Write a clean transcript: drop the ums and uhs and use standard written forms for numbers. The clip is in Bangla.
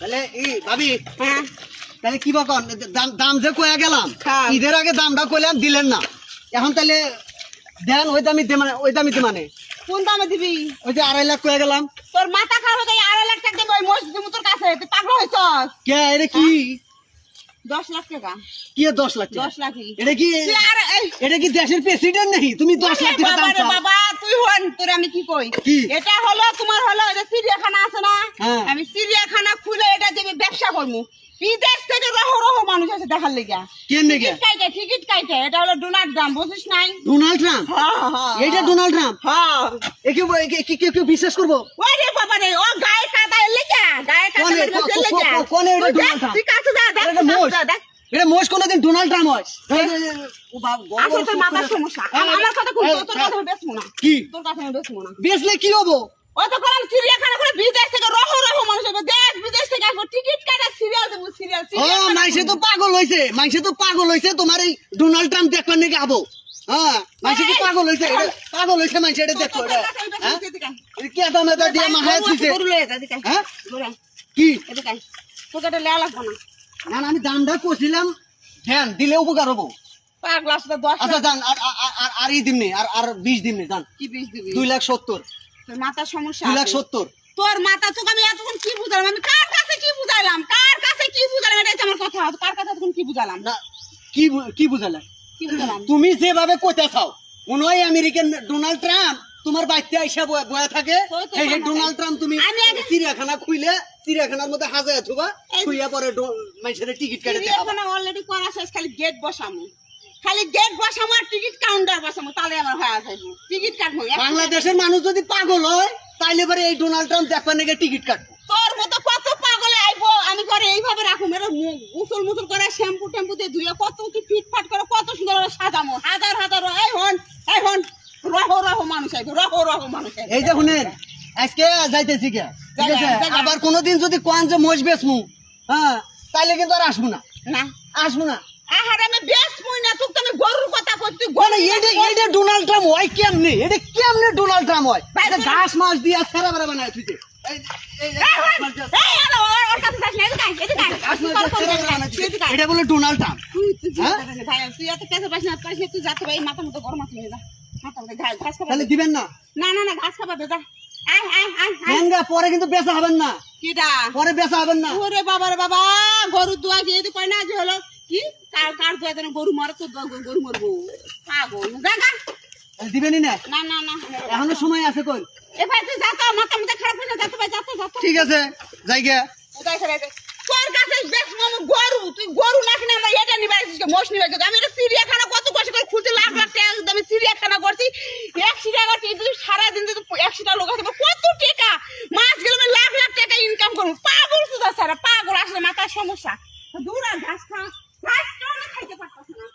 তাহলে ভাবি হ্যাঁ তাহলে কি বকন দাম যে কয়ে গেলাম ঈদের আগে দামটা কইলাম দিলেন না এখন তাহলে দেন ওই দামিতে মানে কোন দামে দিবি? ওই যে 2.5 লাখ কয়ে গেলাম। তোর মাথা খারাপ হয়ে যায়, 2.5 লাখ টাকা দেবো ওই মসজিদ তোর কাছে? তুই পাগল হয়েছস? কে এটা কি 10 লাখ টাকা। কি 10 লাখ 10 লাখই। এটা কি দেশের প্রেসিডেন্ট নাকি তুমি 10 লাখ টাকা দাম চাও? বাবা তুই হন, তোর আমি কি কই, এটা হলো তোমার হলো এটা চিড়িয়াখানা আছে না, আমি চিড়িয়াখানা খুলে এটা দেবে ব্যবসা করবো। বিদেশ থেকে রহ রহ মানুষ আছে দেখার লেগে। টিকিট কাইটে এটা হলো ডোনাল্ড ট্রাম্প, বুঝিস নাই? Donald Trump? এইটা ডোনাল্ড ট্রাম্প? হ্যাঁ। কেউ বিশ্বাস করবো? ওরে বাবা রে, ও গায়ে কাদা লেগে, গায়ে কাদা লেগে। কোন এটা ডোনাল্ড ট্রাম্প? ঠিক আছে যা দেখ। এটা মোষ কোনদিন ডোনাল্ড ট্রাম্প হয়? ও বাবা আসলে তোর মাথার সমস্যা। আমার কথা কই, তোর কথা আমি বেচবো না। কি তোর কথা আমি বেচবো না। বেচলে কি হবো? ও তো কোন চিড়িয়াখানা করে বিদেশ থেকে রহ রহ মানুষ হবে, দেশ বিদেশ থেকে আসবো, টিকিট কাটা সিরিয়াল দেবো, সিরিয়াল। ও মাইসে তো পাগল হইছে তোমার এই ডোনাল্ড ট্রাম্প দেখবার নাকি আবো। হ্যাঁ মাইসে তো পাগল হইছে মাইসে এটা দেখো এটা কি দাম এটা দিয়ে মাহায় দিছে। হ্যাঁ কি এদিকে তোকে এটা লেয়া লাগবো না। না আমি দামটা কইছিলাম দেন দিলে উপকার হবো। পাগলা আসলে 10 আচ্ছা জান আর এই দিন নেই আর 20 দিন নেই জান। কি 20 দিবি? 2,70,000। তোর মাথার সমস্যা। 2,70,000। তোর মাথা তো আমি এতক্ষণ কি বুঝালাম, আমি কার কাছে কি বুঝাইলাম, এটাই তো আমার কথা। কার কাছে এতক্ষণ কি বুঝালাম? না কি বুঝালে? তুমি যেভাবে কইতে চাও মনে হয় আমেরিকান ডোনাল্ড ট্রাম্প তোমার বাড়িতে আইসা বয়া থাকে। এই ডোনাল্ড ট্রাম্প তুমি চিড়িয়াখানা খুইলে চিড়িয়াখানার মধ্যে হাজায় থুবা খুইয়া পরে মানুষের টিকিট কেটে দেখাবা। চিড়িয়াখানা অলরেডি করা শেষ, খালি গেট বসামু আর টিকিট কাউন্টার বসামু, তাহলে আমার হয়ে যাইবো। টিকিট কাটবো। বাংলাদেশের মানুষ যদি পাগল হয় তাইলে পরে এই ডোনাল্ড ট্রাম্প দেখবার নাকি টিকিট কাটবো। তোর মতো কত পাগলে আইবো, আমি করে এইভাবে রাখুম, এর মুসল করে শ্যাম্পু ট্যাম্পু দিয়ে ধুয়ে কত কি ফিটফাট করে কত সুন্দর সাজামো। হাজার এই হন রহ মানুষ আইবো, রহ মানুষ আইবো। এই যে শুনেন আজকে যাইতেছি কে, ঠিক আছে? আবার কোনদিন যদি কোন যে মোষ বেচমু, হ্যাঁ তাইলে কিন্তু আর আসবো না। আহারে আমি বেচমুই না, তোকে আমি গরুর কথা কইছি। এইটা ডোনাল্ড ট্রাম্প হয় কেমনে? এটা কেমনে ডোনাল্ড ট্রাম্প হয়? এটা ঘাস মাছ দিয়া সেরা বেড়া বানায় তুইতে। এটা বলে ডোনাল্ড ট্রাম্প। তুই এত কাছে পাস না, তুই যাতে ভাই মাথা মতো গরম আছে যা, মাথা মতো ঘাস খাবা। তাহলে দিবেন না? না ঘাস খাবা যা। পরে কিন্তু বেচা হবেন না। কিটা পরে বেচা হবেন না? ওরে বাবা রে বাবা, গরু দুয়া দিয়ে কয় না যে হলো কি কার দুয়া দেন গরু মারে, তো গরু মরবো পাগল। জাগা দিবেনই না? না এখনো সময় আছে। কই এ ভাই তুই যা তো, মাথা মতো খারাপ হয়ে যা তো ভাই, যা তো। ঠিক আছে যাইগে। তোর কাছে বেশ মামু গরু, তুই গরু নাকি না, আমরা এটা নিবাই মোষ নিবাই। আমি এটা চিড়িয়াখানা কত কষ্ট করে খুঁজে লাখ টাকা আমি চিড়িয়াখানা করছি, 100 টাকা তুই সারাদিন যদি 100টা লোক আছে কত টাকা, মাছ গেলে আমি লাখ টাকা ইনকাম করবো। পাগল সুদা সারা পাগল, আসলে মাথার সমস্যা। দূর ঘাস খাইতে পারতাস না।